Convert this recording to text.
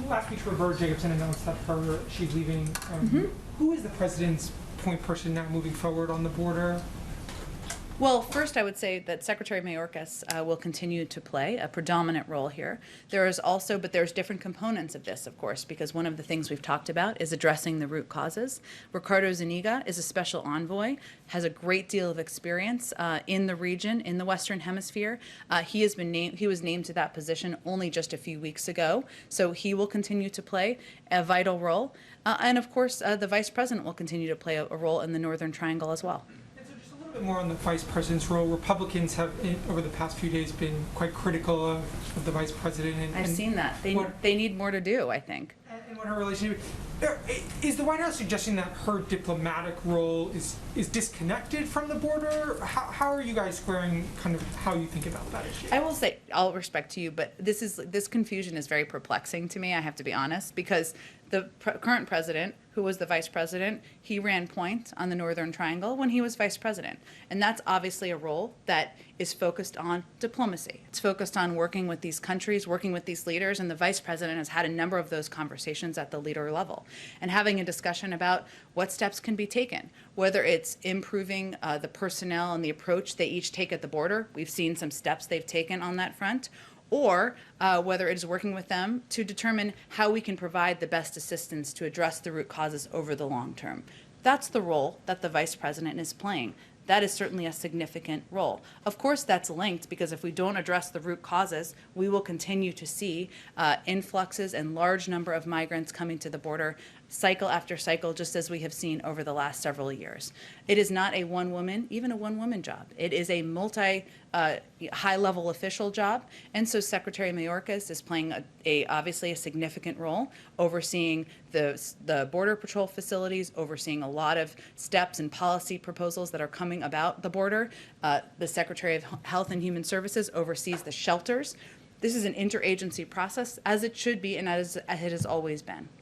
last week, Roberta Jacobson announced that she's leaving. Who is the president's point person now moving forward on the border? Well, first I would say that Secretary Mayorkas will continue to play a predominant role here. There's different components of this, of course, because one of the things we've talked about is addressing the root causes. Ricardo Zuniga is a special envoy, has a great deal of experience in the region, in the Western Hemisphere. He was named to that position only just a few weeks ago, so he will continue to play a vital role. And of course, the Vice President will continue to play a role in the Northern Triangle as well. More on the vice president's role. Republicans have, over the past few days, been quite critical of the vice president. I've seen that. They need more to do, I think. And what her relationship is the White House suggesting that her diplomatic role is disconnected from the border? How are you guys squaring kind of how you think about that issue? I will say, all respect to you, but this confusion is very perplexing to me. I have to be honest, because the current president, who was the vice president, he ran point on the Northern Triangle when he was vice president. And that's obviously a role that is focused on diplomacy. It's focused on working with these countries, working with these leaders, and the vice president has had a number of those conversations at the leader level and having a discussion about what steps can be taken, whether it's improving the personnel and the approach they each take at the border. We've seen some steps they've taken on that front, or whether it is working with them to determine how we can provide the best assistance to address the root causes over the long term. That's the role that the vice president is playing. That is certainly a significant role. Of course, that's linked, because if we don't address the root causes, we will continue to see influxes and large number of migrants coming to the border cycle after cycle, just as we have seen over the last several years. It is not a even a one-woman job. It is a high-level official job, and so Secretary Mayorkas is playing obviously a significant role, overseeing the Border Patrol facilities, overseeing a lot of steps and policy proposals that are coming about the border. The Secretary of Health and Human Services oversees the shelters. This is an interagency process, as it should be and as it has always been.